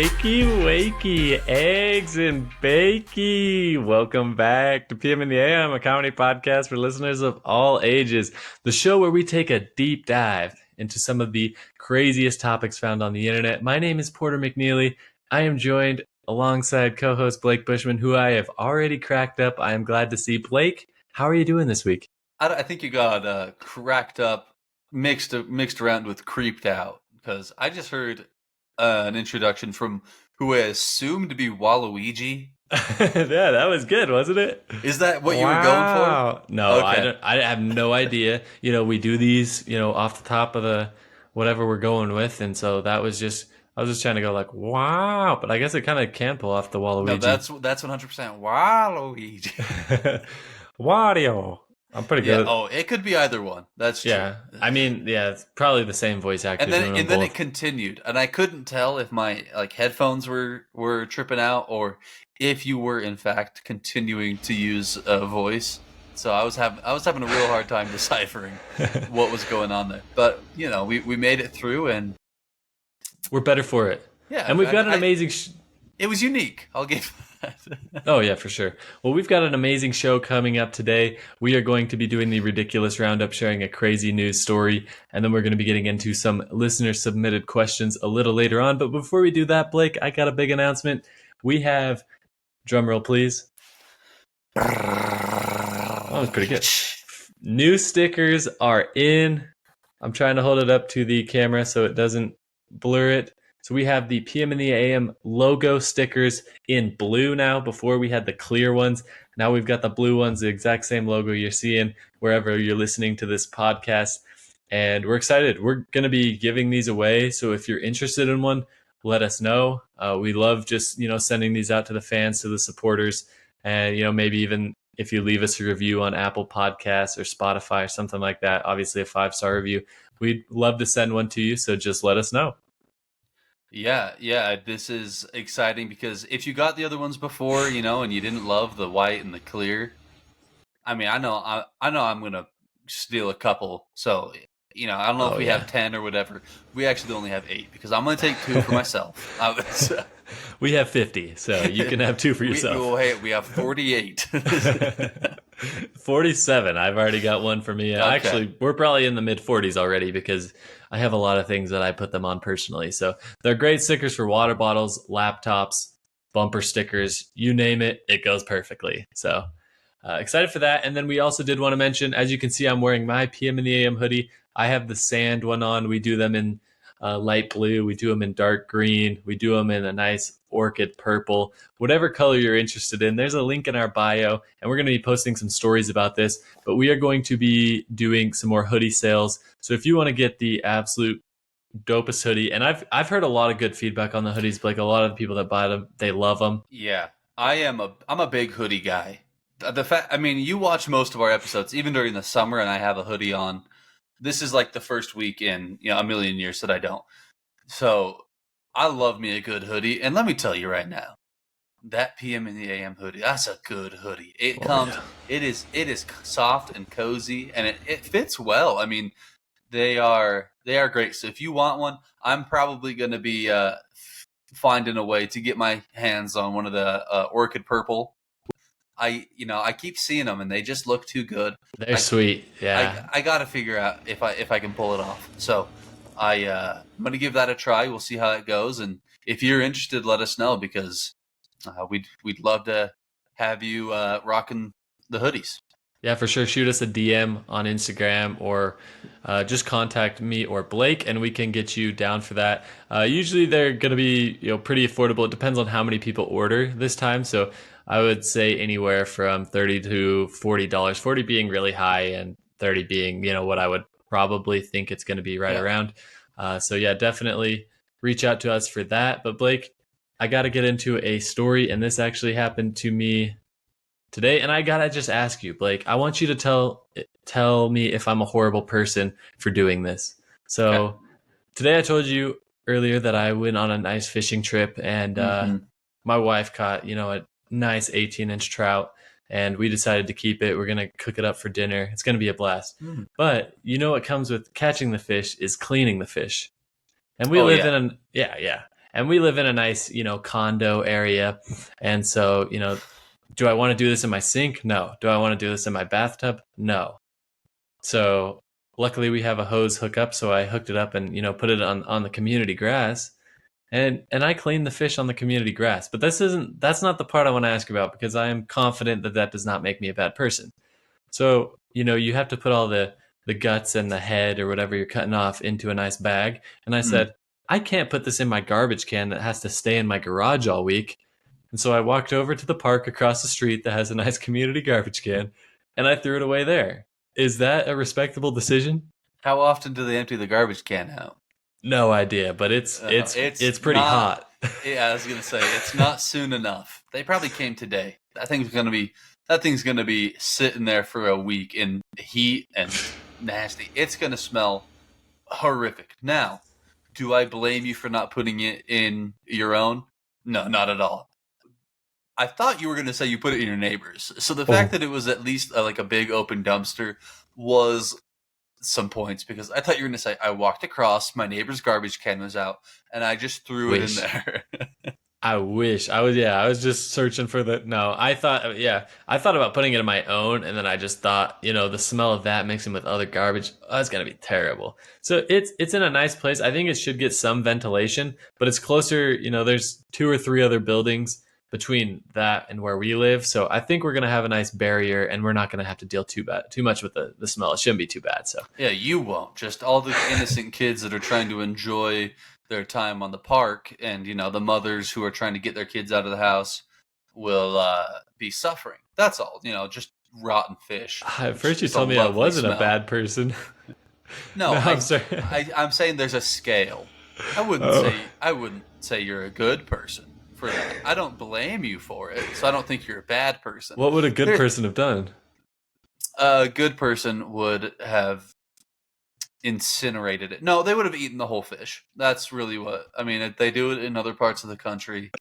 Wakey, eggs and bakey. Welcome back to PM in the AM, a comedy podcast for listeners of all ages. The show where we take a deep dive into some of the craziest topics found on the internet. My name is Porter McNeely. I am joined alongside co-host Blake Bushman, who I have already cracked up. I am glad to see. Blake, how are you doing this week? I think you got cracked up, mixed around with creeped out, because I just heard an introduction from who I assume to be Waluigi. Yeah, that was good, wasn't it? Is that what you were going for? No, I Okay. don't. I have no idea. We do these, off the top of the whatever we're going with, and so that was just. I was just trying to go like, wow, but I guess it kind of can pull off the No, Waluigi. that's 100% Waluigi. Wario. I'm pretty Yeah. good. Oh, it could be either one. That's true. Yeah, I mean, yeah, it's probably the same voice actor And doing then them and then both. it continued, and I couldn't tell if my headphones were tripping out or if you were in fact continuing to use a voice. So I was having a real hard time deciphering what was going on there. But we made it through, and We're better for it. yeah, And we've got an amazing. It was unique. I'll give that. Oh, yeah, for sure. Well, we've got an amazing show coming up today. We are going to be doing the Ridiculous Roundup, sharing a crazy news story, and then we're going to be getting into some listener-submitted questions a little later on. But before we do that, Blake, I got a big announcement. We have, drumroll please. That was pretty good. New stickers are in. I'm trying to hold it up to the camera so it doesn't blur it. So we have the PM in the AM logo stickers in blue now. Before we had the clear ones. Now we've got the blue ones, the exact same logo you're seeing wherever you're listening to this podcast. And we're excited. We're going to be giving these away. So if you're interested in one, let us know. We love just, sending these out to the fans, to the supporters. And, maybe even if you leave us a review on Apple Podcasts or Spotify or something like that, obviously a 5-star review, we'd love to send one to you. So just let us know. Yeah, this is exciting because if you got the other ones before, and you didn't love the white and the clear, I mean, I know I'm gonna steal a couple. So, I don't know if we have 10 or whatever. We actually only have 8 because I'm gonna take 2 for myself. We have 50, so you can have 2 for yourself. We have 48. 47. I've already got one for me. Okay. Actually, we're probably in the mid 40s already because I have a lot of things that I put them on personally. So they're great stickers for water bottles, laptops, bumper stickers, you name it, it goes perfectly. So excited for that. And then we also did want to mention, as you can see, I'm wearing my PM in the AM hoodie. I have the sand one on. We do them in light blue. We do them in dark green. We do them in a nice orchid purple. Whatever color you're interested in, there's a link in our bio, and we're going to be posting some stories about this. But we are going to be doing some more hoodie sales. So if you want to get the absolute dopest hoodie, and I've heard a lot of good feedback on the hoodies, Blake. A lot of the people that buy them, they love them. Yeah, I'm a big hoodie guy. You watch most of our episodes, even during the summer, and I have a hoodie on. This is like the first week in a million years that I don't. So I love me a good hoodie, and let me tell you right now, that PM in the AM hoodie, that's a good hoodie. It is soft and cozy, and it fits well. I mean, they are great. So if you want one, I'm probably going to be finding a way to get my hands on one of the orchid purple. I keep seeing them and they just look too good. They're sweet. Yeah. I got to figure out if I can pull it off. So I'm going to give that a try. We'll see how it goes. And if you're interested, let us know because we'd love to have you rocking the hoodies. Yeah, for sure. Shoot us a DM on Instagram or just contact me or Blake, and we can get you down for that. Usually they're going to be pretty affordable. It depends on how many people order this time. So I would say anywhere from $30 to $40. $40 being really high, and $30 being what I would probably think it's going to be right around. So yeah, definitely reach out to us for that. But Blake, I got to get into a story, and this actually happened to me today, and I gotta just ask you, Blake. I want you to tell me if I'm a horrible person for doing this. So today I told you earlier that I went on a nice fishing trip, and my wife caught a nice 18-inch trout, and we decided to keep it. We're gonna cook it up for dinner. It's gonna be a blast. But what comes with catching the fish is cleaning the fish, and we live in And we live in a nice, condo area. And so, do I want to do this in my sink? No. Do I want to do this in my bathtub? No. So luckily we have a hose hookup, so I hooked it up and put it on the community grass, and I clean the fish on the community grass. But that's not the part I want to ask about, because I am confident that that does not make me a bad person. So you have to put all the guts and the head or whatever you're cutting off into a nice bag. And I Mm. said, I can't put this in my garbage can that has to stay in my garage all week. And so I walked over to the park across the street that has a nice community garbage can, and I threw it away there. Is that a respectable decision? How often do they empty the garbage can out? No idea, but it's it's It's it's pretty not. hot. Yeah, I was gonna say it's not soon enough. They probably came today. That thing's gonna be sitting there for a week in heat and nasty. It's gonna smell horrific. Now, do I blame you for not putting it in your own? No, not at all. I thought you were gonna say you put it in your neighbor's. So the fact Oh, that it was at least like a big open dumpster was some points, because I thought you were going to say I walked across, my neighbor's garbage can was out, and I just threw it in wish. there. I wish I was. Yeah, I was just searching for the. No, I thought. Yeah, I thought about putting it in my own, and then I just thought, the smell of that mixing with other garbage, oh, that's gonna be terrible. So it's in a nice place. I think it should get some ventilation, but it's closer. There's two or three other buildings between that and where we live, so I think we're gonna have a nice barrier, and we're not gonna have to deal too much with the smell. It shouldn't be too bad. So. Yeah, you won't. Just all the innocent kids that are trying to enjoy their time on the park, and the mothers who are trying to get their kids out of the house will be suffering. That's all. Just rotten fish, At which first, you is a told me I lovely wasn't a smell. bad person. No, No, I'm I, sorry. I'm saying there's a scale. I wouldn't Oh, say I wouldn't say you're a good person for that. I don't blame you for it, so I don't think you're a bad person. what would a good There, person have done? a good person would have incinerated it. No, they would have eaten the whole fish. That's really what I mean. If they do it in other parts of the country,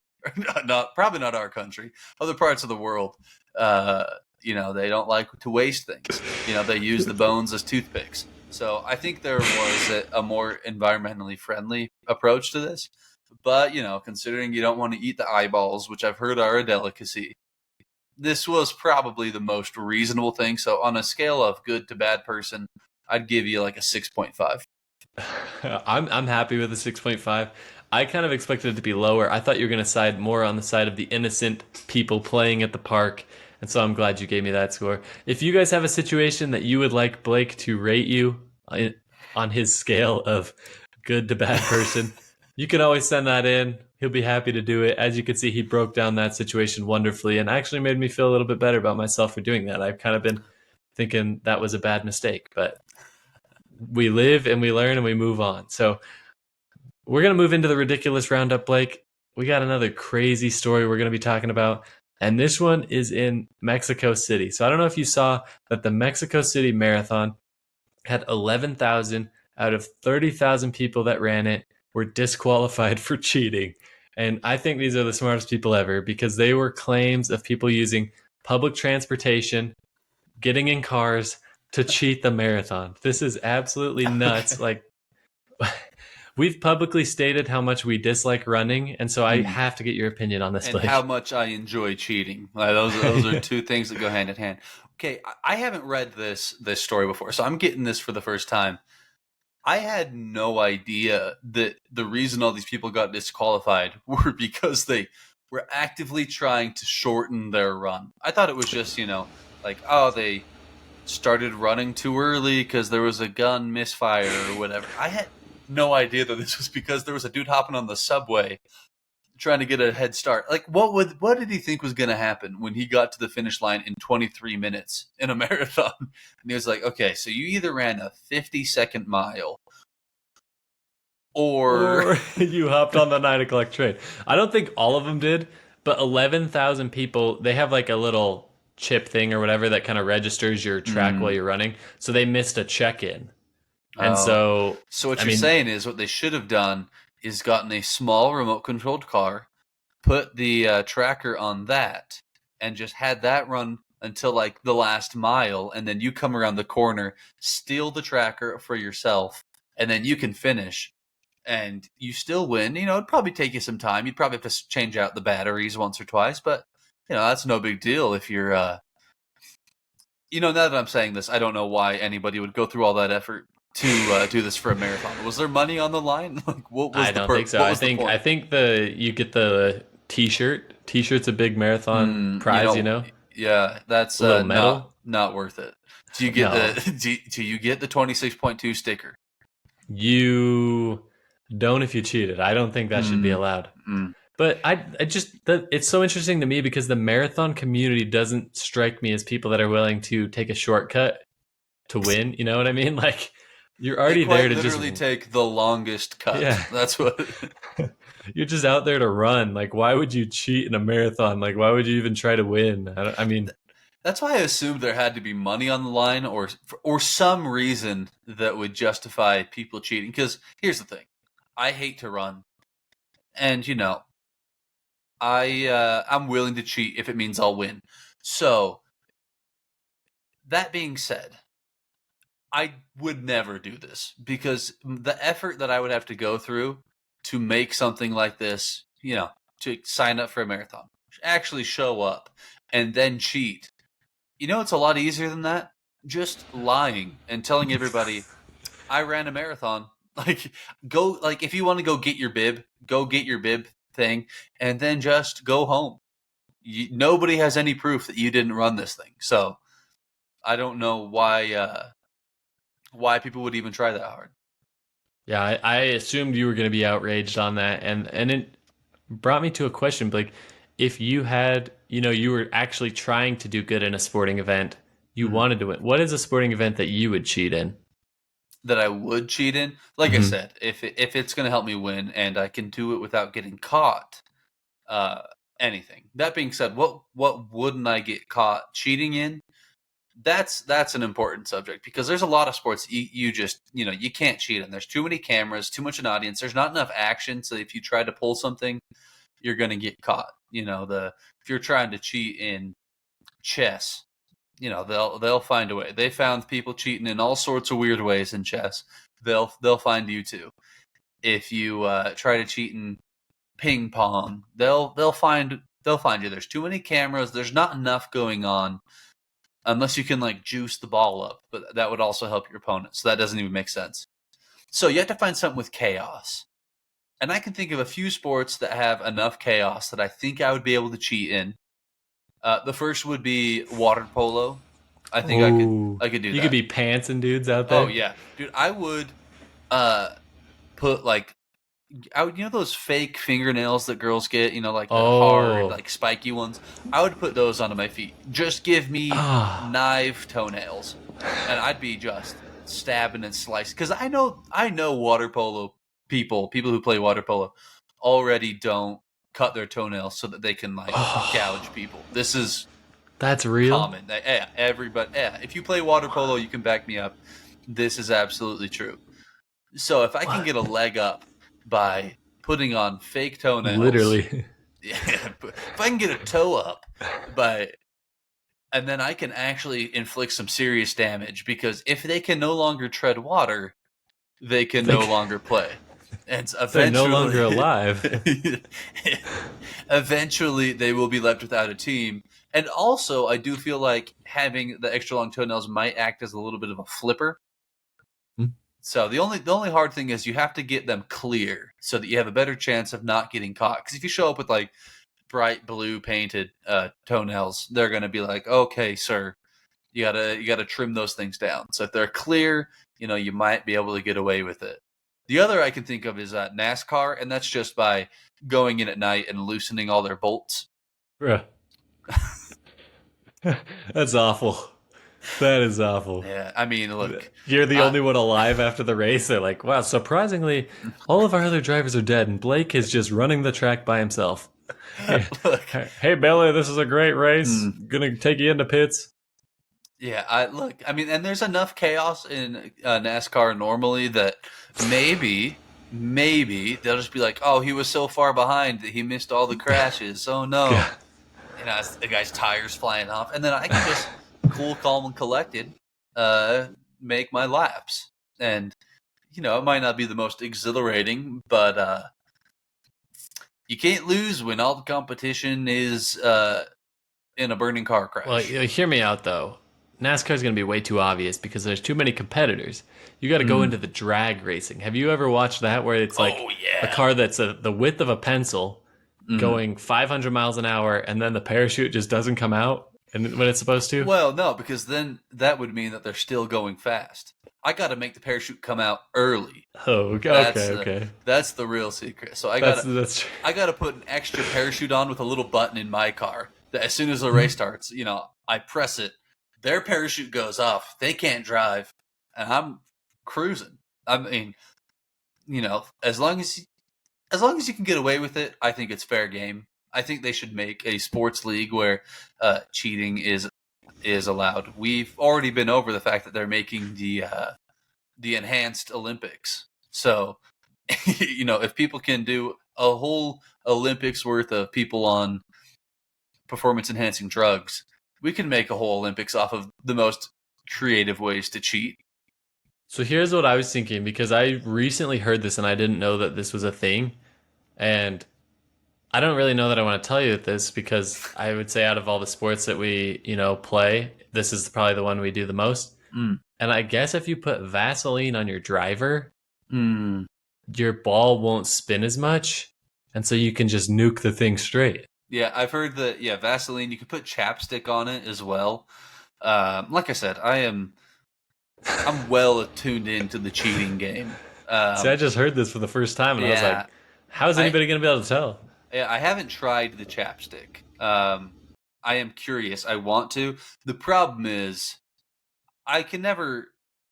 not probably not our country, other parts of the world. Uh, they don't like to waste things. They use the bones as toothpicks. So I think there was a more environmentally friendly approach to this. But considering you don't want to eat the eyeballs, which I've heard are a delicacy, this was probably the most reasonable thing. So on a scale of good to bad person, I'd give you like a 6.5. I'm happy with the 6.5. I kind of expected it to be lower. I thought you were going to side more on the side of the innocent people playing at the park. And so I'm glad you gave me that score. If you guys have a situation that you would like Blake to rate you on his scale of good to bad person, you can always send that in. He'll be happy to do it. As you can see, he broke down that situation wonderfully and actually made me feel a little bit better about myself for doing that. I've kind of been thinking that was a bad mistake, but we live and we learn and we move on. So we're going to move into the ridiculous roundup, Blake. We got another crazy story we're going to be talking about. And this one is in Mexico City. So I don't know if you saw that the Mexico City Marathon had 11,000 out of 30,000 people that ran it were disqualified for cheating. And I think these are the smartest people ever, because they were claims of people using public transportation, getting in cars to cheat the marathon. This is absolutely nuts. Okay. Like, we've publicly stated how much we dislike running, and so I Mm. have to get your opinion on this, And how Blake. much I enjoy cheating. Those are two things that go hand in hand. Okay, I haven't read this story before, so I'm getting this for the first time. I had no idea that the reason all these people got disqualified were because they were actively trying to shorten their run. I thought it was just, like, oh, they started running too early because there was a gun misfire or whatever. I had no idea that this was because there was a dude hopping on the subway trying to get a head start. Like, what did he think was going to happen when he got to the finish line in 23 minutes in a marathon? And he was like, okay, so you either ran a 50-second mile or Or you hopped on the 9 o'clock train. I don't think all of them did, but 11,000 people, they have like a little chip thing or whatever that kind of registers your track while Mm, you're running. So they missed a check in. And oh. so, So what I you're mean, saying is what they should have done is gotten a small remote controlled car, put the tracker on that, and just had that run until like the last mile, and then you come around the corner, steal the tracker for yourself, and then you can finish. and you still win, it'd probably take you some time. You'd probably have to change out the batteries once or twice, but that's no big deal if you're. Now that I'm saying this, I don't know why anybody would go through all that effort to do this for a marathon. Was there money on the line? Like, what was I the don't think so. what I was the think point? I think you get the T-shirt. T-shirt's a big marathon Mm, prize. You know, yeah, that's a little not medal. not worth it. Do you get No, the do you get the 26.2 sticker? you don't if you cheated. I don't think that should be Mm, allowed. mm. But I just it's so interesting to me because the marathon community doesn't strike me as people that are willing to take a shortcut to win. You know what I mean? Like you're They already there quite to just literally take the longest cut. yeah. That's what. You're just out there to run. Like why would you cheat in a marathon? Like why would you even try to win? I mean, That's why I assumed there had to be money on the line, or some reason that would justify people cheating. Because here's the thing, I hate to run, and I'm willing to cheat if it means I'll win. So that being said, I would never do this because the effort that I would have to go through to make something like this, to sign up for a marathon, actually show up, and then cheat. It's a lot easier than that. Just lying and telling everybody I ran a marathon. Like, go, like, if you want to go get your bib thing, and then just go home. Nobody has any proof that you didn't run this thing. So I don't know why people would even try that hard. yeah, I assumed you were going to be outraged on that, and it brought me to a question, Blake. If you had, you were actually trying to do good in a sporting event, you Mhm. wanted to win. What is a sporting event that you would cheat in? That I would cheat in. Like I Hmm. said, if it's going to help me win and I can do it without getting caught, uh, anything. That being said, what wouldn't I get caught cheating in? That's an important subject because there's a lot of sports you just you can't cheat in. There's too many cameras, too much an audience. There's not enough action, so if you try to pull something, you're going to get caught. If you're trying to cheat in chess, they'll find a way. They found people cheating in all sorts of weird ways in chess. They'll find you too. If you try to cheat in ping pong, they'll find you. There's too many cameras. There's not enough going on unless you can like juice the ball up, but that would also help your opponent. So that doesn't even make sense. So you have to find something with chaos. And I can think of a few sports that have enough chaos that I think I would be able to cheat in. The first would be water polo. I think I could Oh, I could do you could that. be pantsing dudes out Oh there. yeah, dude, I would uh put like I would those fake fingernails that girls get, like the hard Oh, like spiky ones. I would put those onto my feet. Just give me ah, knife toenails, and I'd be just stabbing and slicing because I know water polo people who play water polo already don't cut their toenails so that they can like oh, gouge people. This is that's real. common. Yeah, everybody. Yeah, if you play water polo, you can back me up. This is absolutely true. So if I can What? get a leg up by putting on fake toenails, Literally. yeah, if I can get a toe up by, and then I can actually inflict some serious damage because if they can no longer tread water, they can no Like longer play. And they're no longer eventually, alive. eventually they will be left without a team. And also, I do feel like having the extra long toenails might act as a little bit of a flipper. So the only hard thing is you have to get them clear so that you have a better chance of not getting caught. Because if you show up with like bright blue painted toenails, they're going to be like, "Okay, sir, you gotta trim those things down." So if they're clear, you might be able to get away with it. The other I can think of is NASCAR, and that's just by going in at night and loosening all their bolts. Bruh. That's awful. That is awful. Yeah, I mean, look, You're the I, only one alive after the race. They're like, wow, surprisingly, all of our other drivers are dead, and Blake is just running the track by himself. Hey, look, hey, Billy, this is a great race. mm, Gonna take you into pits. yeah, I mean, and there's enough chaos in NASCAR normally that maybe they'll just be like, "Oh, he was so far behind that he missed all the crashes. Oh no!" God. As the guy's tires flying off, and then I can just cool, calm, and collected, make my laps, and it might not be the most exhilarating, but you can't lose when all the competition is in a burning car Well, crash. hear me out though. NASCAR is going to be way too obvious because there's too many competitors. You got to go into the drag racing. Have you ever watched that where it's like Oh a yeah. car that's the width of a pencil Mm. going 500 miles an hour and then the parachute just doesn't come out and when it's supposed to? Well, no, because then that would mean that they're still going fast. I got to make the parachute come out early. Oh, okay, That's okay, the okay. that's the real secret. So That's I gotta put an extra parachute on with a little button in my car that as soon as the race starts, I press it, their parachute goes off. They can't drive, and I'm cruising. I mean, as long as you can get away with it, I think it's fair game. I think they should make a sports league where cheating is allowed. We've already been over the fact that they're making the enhanced Olympics. So, if people can do a whole Olympics worth of people on performance enhancing drugs, we can make a whole Olympics off of the most creative ways to cheat. So here's what I was thinking because I recently heard this and I didn't know that this was a thing. And I don't really know that I want to tell you this because I would say out of all the sports that we, play, this is probably the one we do the most. Mm. And I guess if you put Vaseline on your driver, Mm. your ball won't spin as much. And so you can just nuke the thing straight. Yeah, I've heard that. Yeah, Vaseline. You can put chapstick on it as well. Like I said, I'm well tuned into the cheating game. See, I just heard this for the first time and I was Yeah, like, how is I anybody going to be able to tell? yeah, I haven't tried the chapstick. I am curious. I want to. The problem is I can never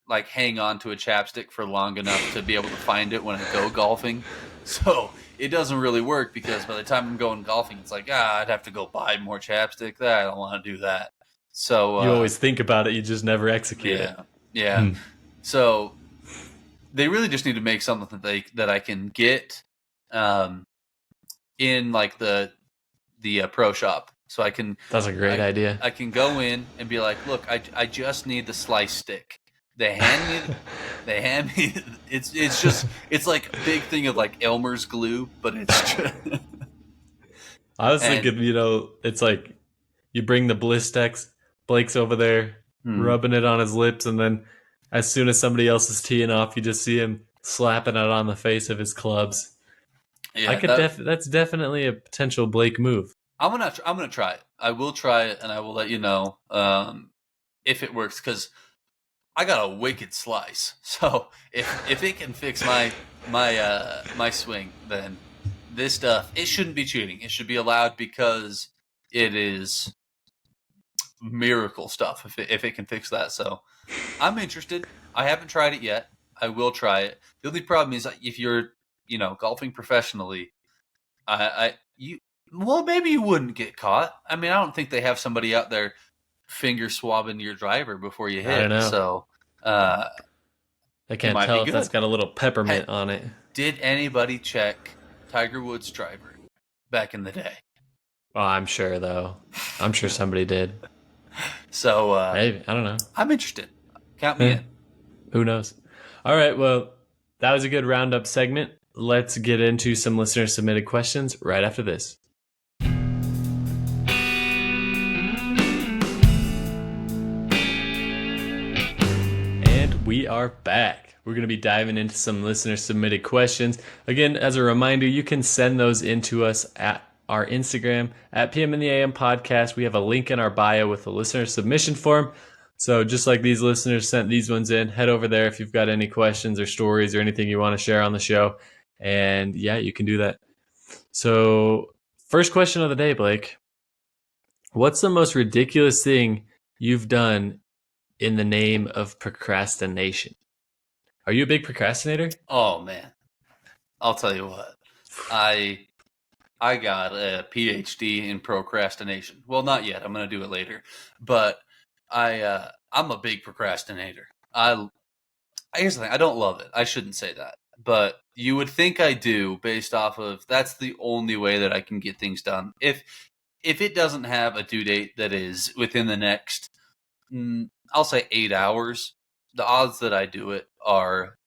like hang on to a chapstick for long enough to be able to find it when I go golfing. So it doesn't really work because by the time I'm going golfing, it's like I'd have to go buy more chapstick. I don't want to do that. So You always think about it, you just never execute it. yeah, yeah. Hmm. So they really just need to make something that I can get um, in like the pro shop, so That's a great idea. I can go in and be like, look, I just need the slice stick. They hand me, they hand me. It's like a big thing of like Elmer's glue, but it's I was and thinking, it's like you bring the Blistex, Blake's over there hmm, rubbing it on his lips, and then as soon as somebody else is teeing off, you just see him slapping it on the face of his clubs. I yeah, could that's definitely a potential Blake move. I'm gonna try it. I will try it, and I will let you know if it works because I got a wicked slice. So if it can fix my swing, then this stuff it shouldn't be cheating. It should be allowed because it is miracle stuff if it can fix that. So I'm interested. I haven't tried it yet. I will try it. The only problem is if you're golfing professionally, I you well maybe you wouldn't get caught. I mean I don't think they have somebody out there finger swabbing your driver before you I don't hit. know. So uh, I it can't might be tell if that's good. got a little Hey, peppermint on it. did anybody check Tiger Woods' driver back in the day? Oh, I'm sure though. I'm sure somebody did. So Maybe I don't know. I'm interested. Count me Eh, in. who knows? All right. Well, that was a good roundup segment. Let's get into some listener submitted questions right after this. And we are back. We're going to be diving into some listener submitted questions. Again, as a reminder, you can send those in to us at our Instagram at PM in the AM podcast. We have a link in our bio with a listener submission form. So just like these listeners sent these ones in, head over there if you've got any questions or stories or anything you want to share on the show. And yeah, you can do that. So first question of the day, Blake. What's the most ridiculous thing you've done in the name of procrastination? Are you a big procrastinator? Oh man, I'll tell you what. I I got a PhD in procrastination. Well, not yet. I'm going to do it later. But I'm a big procrastinator. Here's the thing. I don't love it. I shouldn't say that. But you would think I do based off of that's the only way that I can get things done. If it doesn't have a due date that is within the next I'll say 8 hours, the odds that I do it are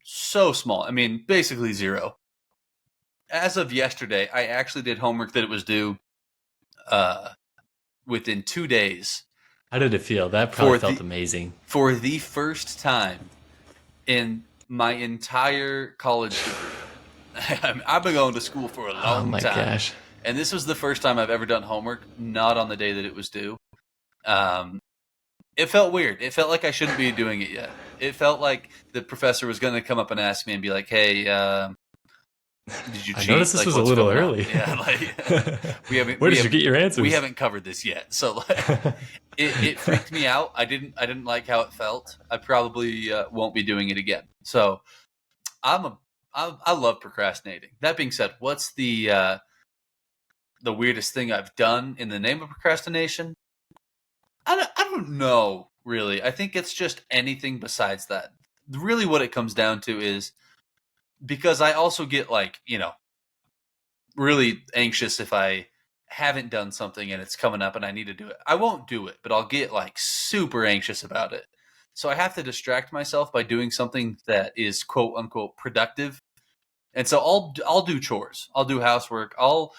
so small. I mean, basically zero. As of yesterday, I actually did homework that it was due uh, within 2 days How did it feel? That probably for felt the amazing. for the first time in my entire college degree. I've been going to school for a Oh long my time, gosh. and this was the first time I've ever done homework not on the day that it was due. Um, it felt weird. It felt like I shouldn't be doing it yet. It felt like the professor was going to come up and ask me and be like, "Hey, did you I noticed cheat? this Like, was a what's little going on?" early. Yeah, like we haven't Where we did you haven't get your we answers? haven't covered this yet. So like, it freaked me out. I didn't like how it felt. I probably won't be doing it again. So I'm a I love procrastinating. That being said, what's the weirdest thing I've done in the name of procrastination? I don't know really. I think it's just anything besides that. Really, what it comes down to is because I also get like really anxious if I haven't done something and it's coming up and I need to do it. I won't do it, but I'll get like super anxious about it. So I have to distract myself by doing something that is quote unquote productive. And so I'll do chores. I'll do housework. I'll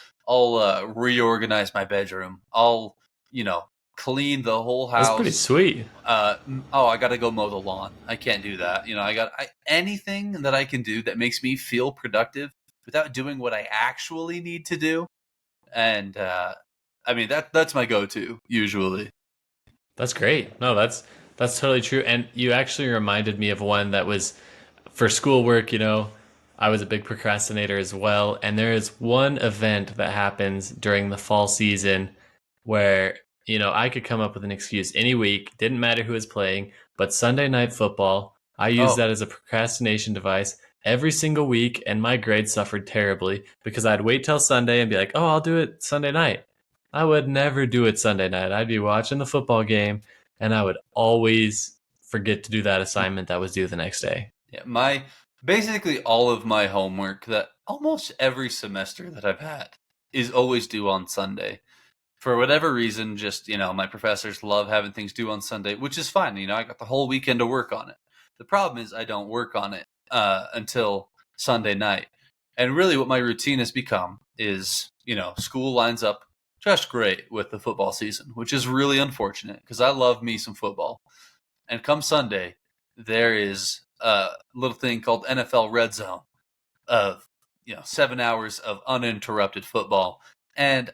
reorganize my bedroom. I'll you know clean the whole That's pretty house. sweet. Oh, I got to go mow the lawn. I can't do that. Anything that I can do that makes me feel productive without doing what I actually need to do. And I mean that's my go-to usually. That's great. No, that's totally true. And you actually reminded me of one that was for schoolwork, I was a big procrastinator as well. And there is one event that happens during the fall season where, I could come up with an excuse any week, didn't matter who was playing, but Sunday night football, I used Oh, that as a procrastination device every single week, and my grades suffered terribly because I'd wait till Sunday and be like, oh, I'll do it Sunday night. I would never do it Sunday night. I'd be watching the football game, and I would always forget to do that assignment that was due the next day. yeah, my basically all of my homework that almost every semester that I've had is always due on Sunday. For whatever reason, just my professors love having things due on Sunday, which is fine. I got the whole weekend to work on it. The problem is I don't work on it until Sunday night. And really, what my routine has become is, school lines up just great with the football season, which is really unfortunate because I love me some football. And come Sunday, there is a little thing called NFL Red Zone of 7 hours of uninterrupted football, and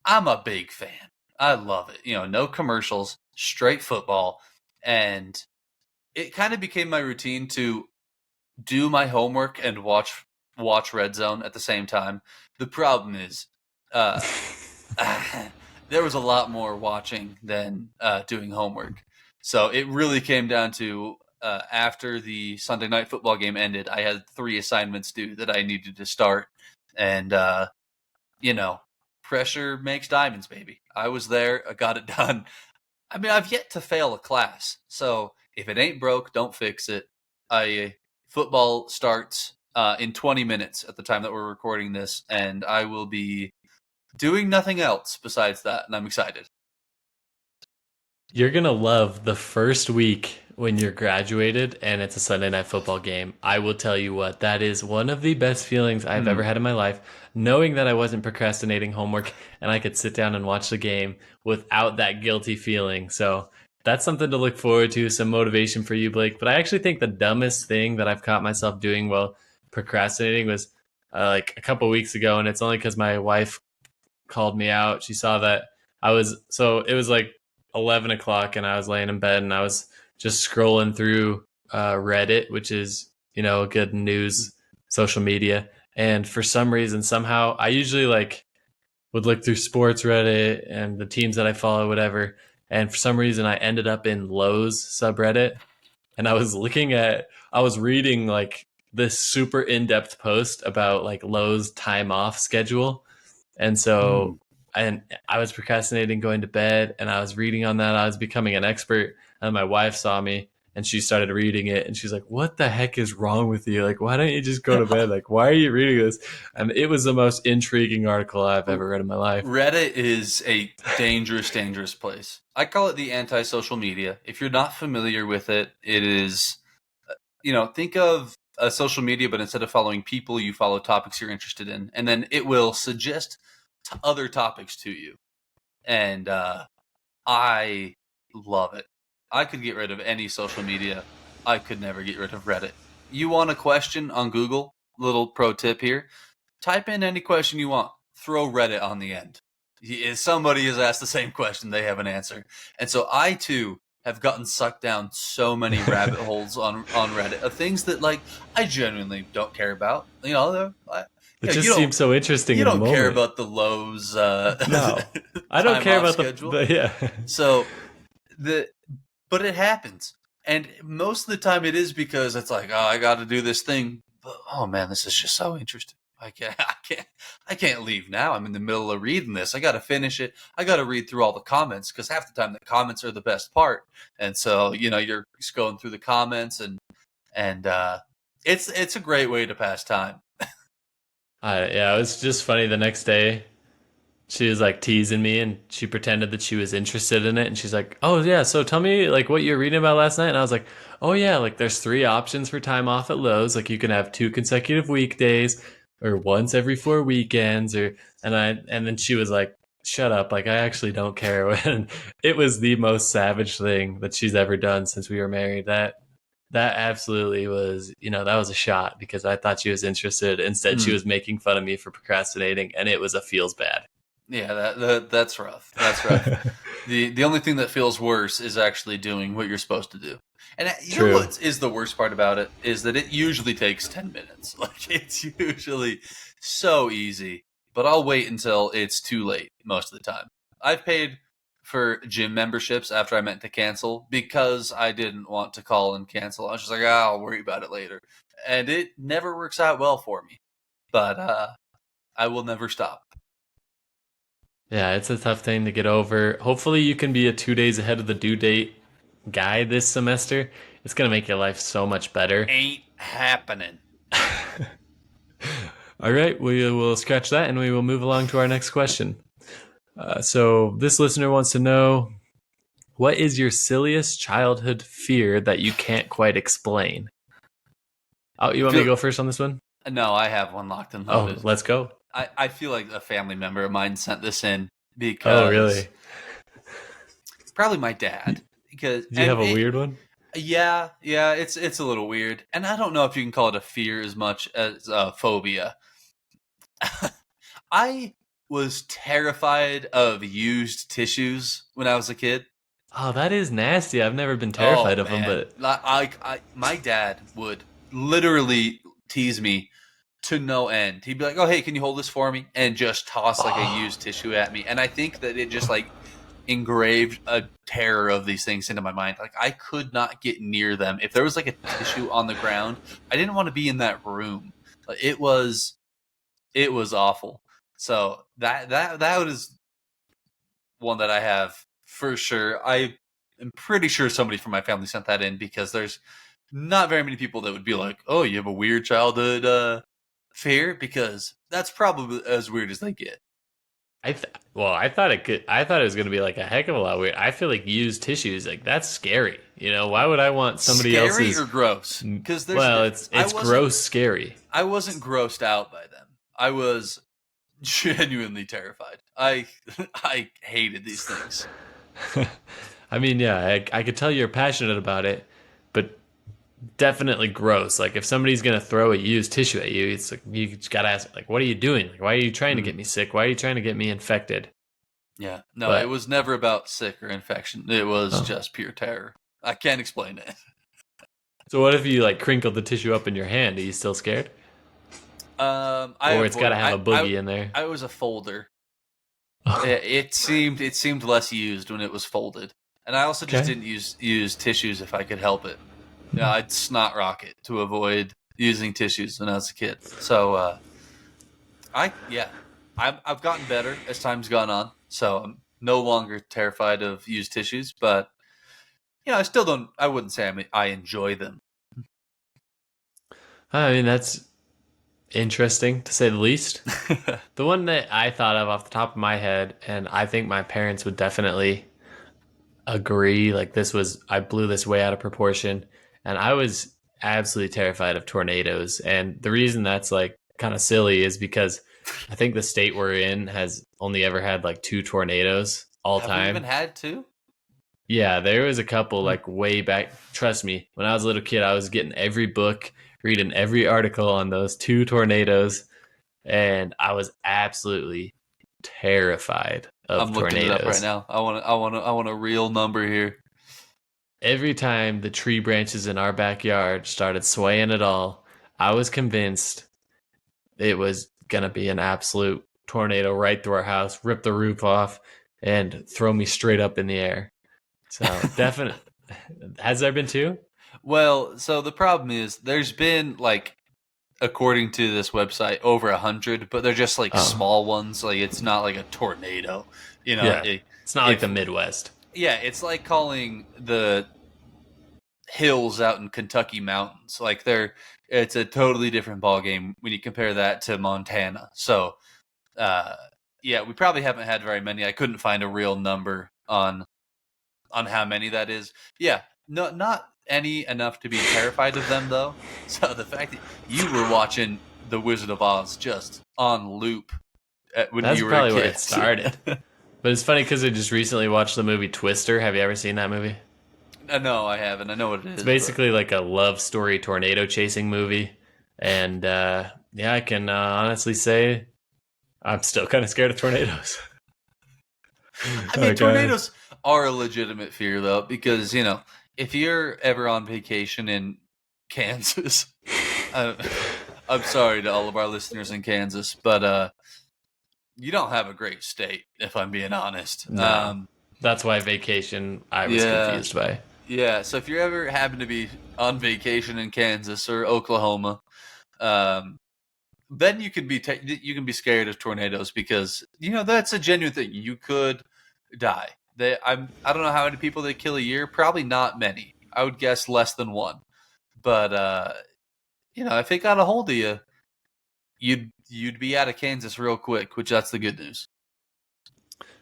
I'm a big fan. I love it. No commercials, straight football. And it kind of became my routine to do my homework and watch Red Zone at the same time. The problem is uh there was a lot more watching than doing homework. So it really came down to after the Sunday night football game ended, I had 3 assignments due that I needed to start. And you know, pressure makes diamonds, baby. I was there, I got it done. I mean, I've yet to fail a class. So if it ain't broke, don't fix it. I Football starts in 20 minutes at the time that we're recording this, and I will be doing nothing else besides that, and I'm excited. You're gonna love the first week when you're graduated and it's a Sunday night football game. I will tell you what, that is one of the best feelings I've ever Hmm. had in my life, knowing that I wasn't procrastinating homework and I could sit down and watch the game without that guilty feeling. So that's something to look forward to, some motivation for you, Blake. But I actually think the dumbest thing that I've caught myself doing while procrastinating was like a couple weeks ago, and it's only because my wife called me out. She saw that it was like 11 o'clock and I was laying in bed and I was just scrolling through Reddit, which is, a good news social media. And for some reason, somehow, I usually like would look through sports Reddit and the teams that I follow, whatever. And for some reason, I ended up in Lowe's subreddit and I was reading like this super in depth post about like Lowe's time off schedule, and Hmm. so and I was procrastinating going to bed and I was reading on that. I was becoming an expert. And my wife saw me and she started reading it and she's like, what the heck is wrong with you? Like, why don't you just go to bed? Like, why are you reading this? And it was the most intriguing article I've ever read in my life. Reddit is a dangerous, dangerous place. I call it the anti-social media. If you're not familiar with it, it is, think of social media, but instead of following people, you follow topics you're interested in, and then it will suggest other topics to you. And I love it. I could get rid of any social media. I could never get rid of Reddit. You want a question on Google? Little pro tip here. Type in any question you want. Throw Reddit on the end. If somebody has asked the same question, they have an answer. And so I, too, have gotten sucked down so many rabbit holes on Reddit of things that, like, I genuinely don't care about. It You just seems so interesting you in the don't care moment. about the Lowe's No, I don't time care off about schedule. yeah. So but it happens, and most of the time it is because it's like, oh, I got to do this thing. But, oh man, this is just so interesting. I can't leave now. I'm in the middle of reading this. I got to finish it. I got to read through all the comments because half the time the comments are the best part. And so you're just going through the comments and it's a great way to pass time. Yeah, it was just funny. The next day, she was like teasing me, and she pretended that she was interested in it, and she's like, "Oh yeah, so tell me like what you're reading about last night." And I was like, "Oh yeah, like there's 3 options for time off at Lowe's. Like you can have 2 consecutive weekdays, or once every 4 weekends, or." And then she was like, "Shut up! Like I actually don't care." And it was the most savage thing that she's ever done since we were married. That absolutely was, that was a shot because I thought she was interested. Instead, she was making fun of me for procrastinating, and it was a feels bad. Yeah, that's rough. That's rough. The only thing that feels worse is actually doing what you're supposed to do. And you know True. what is the worst part about it is that it usually takes 10 minutes. Like it's usually so easy, but I'll wait until it's too late most of the time. I've paid for gym memberships after I meant to cancel because I didn't want to call and cancel. I was just like, I'll worry about it later. And it never works out well for me. But I will never stop. Yeah, it's a tough thing to get over. Hopefully, you can be a 2 days ahead of the due date guy this semester. It's going to make your life so much better. Ain't happening. All right, we will scratch that and we will move along to our next question. So, this listener wants to know, what is your silliest childhood fear that you can't quite explain? Oh, you want me to go first on this one? No, I have one locked and Oh, loaded. let's go. I feel like a family member of mine sent this in Oh, because really? probably my dad. Because Do you have a weird one? Yeah, it's a little weird, and I don't know if you can call it a fear as much as a phobia. I was terrified of used tissues when I was a kid. Oh, that is nasty. I've never been Oh terrified of them, man, but my dad would literally tease me to no end. He'd be like, "Oh, hey, can you hold this for me?" and just toss like a used tissue at me. And I think that it just like engraved a terror of these things into my mind. Like I could not get near them. If there was like a tissue on the ground, I didn't want to be in that room. It was awful. So that was one that I have for sure. I am pretty sure somebody from my family sent that in because there's not very many people that would be like, "Oh, you have a weird childhood fear," because that's probably as weird as they get. I thought it could. I thought it was going to be like a heck of a lot weird. I feel like used tissues, like that's scary. Why would I want somebody Scary else's? or gross? Because it's gross, scary. I wasn't grossed out by them. I was genuinely terrified. I hated these things. I mean, yeah, I could tell you're passionate about it, but definitely gross. Like if somebody's gonna throw a used tissue at you, it's like you just gotta ask, like, what are you doing? Like, why are you trying to get me sick? Why are you trying to get me infected? Yeah, no, But it was never about sick or infection. It was just pure terror. I can't explain it. so what if you like crinkled the tissue up in your hand? Are you still scared? Or it's got to have a boogie in there. I was a folder. It seemed less used when it was folded, and I also just didn't use tissues if I could help it. Yeah, I'd snot rocket to avoid using tissues when I was a kid. So I've gotten better as time's gone on. So I'm no longer terrified of used tissues, but I still don't. I wouldn't say I enjoy them. I mean, that's interesting to say the least. The one that I thought of off the top of my head, and I think my parents would definitely agree, like I blew this way out of proportion. And I was absolutely terrified of tornadoes. And the reason that's like kind of silly is because I think the state we're in has only ever had like 2 tornadoes all Have we even time. had two? Yeah, there was a couple like way back. Trust me, when I was a little kid, I was getting every book, reading every article on those 2 tornadoes, and I was absolutely terrified of I'm looking it up right tornadoes. now. I want a real number here. Every time the tree branches in our backyard started swaying at all, I was convinced it was going to be an absolute tornado right through our house, rip the roof off, and throw me straight up in the air. So, definitely. Has there been 2? Well, so the problem is there's been like, according to this website, over 100, but they're just like Oh, small ones. Like it's not like a tornado. You know, yeah. It's not like if the Midwest. yeah, it's like calling the hills out in Kentucky mountains. Like it's a totally different ballgame when you compare that to Montana. So, uh, yeah, we probably haven't had very many. I couldn't find a real number on how many that is. Yeah, no, not any enough to be terrified of them though. So the fact that you were watching The Wizard of Oz just on loop when That's you were a probably where kid. it started. But it's funny because I just recently watched the movie Twister. Have you ever seen that movie? No, I haven't. I know what it It's is, but basically like a love story tornado chasing movie. And yeah, I can honestly say I'm still kind of scared of tornadoes. I mean, Like, tornadoes are a legitimate fear though, because if you're ever on vacation in Kansas, uh, I'm sorry to all of our listeners in Kansas, but you don't have a great state, if I'm being honest. no, that's why vacation I was Yeah, confused by. yeah. So if you ever happen to be on vacation in Kansas or Oklahoma, um, then you can be scared of tornadoes because that's a genuine thing. You could die. I don't know how many people they kill a year. Probably not many. I would guess less than one. But if it got a hold of you, you'd be out of Kansas real quick. Which that's the good news.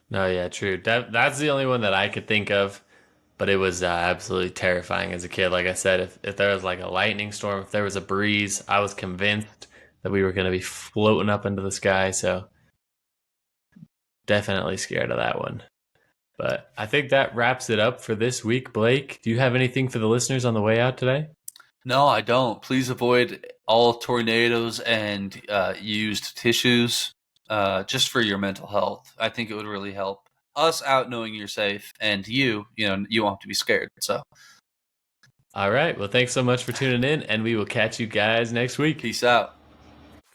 No, yeah, true. That's the only one that I could think of. But it was absolutely terrifying as a kid. Like I said, if there was like a lightning storm, if there was a breeze, I was convinced that we were going to be floating up into the sky. So definitely scared of that one. But I think that wraps it up for this week, Blake. Do you have anything for the listeners on the way out today? No, I don't. Please avoid all tornadoes and used tissues, just for your mental health. I think it would really help us out knowing you're safe, and you won't have to be scared. So, All right. Well, thanks so much for tuning in, and we will catch you guys next week. peace out.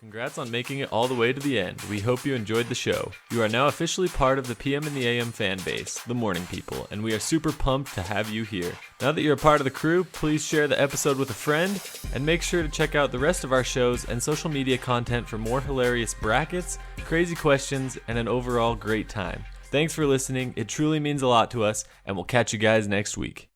Congrats on making it all the way to the end. We hope you enjoyed the show. You are now officially part of the PM and the AM fan base, the morning people, and we are super pumped to have you here. Now that you're a part of the crew, please share the episode with a friend, and make sure to check out the rest of our shows and social media content for more hilarious brackets, crazy questions, and an overall great time. Thanks for listening. It truly means a lot to us, and we'll catch you guys next week.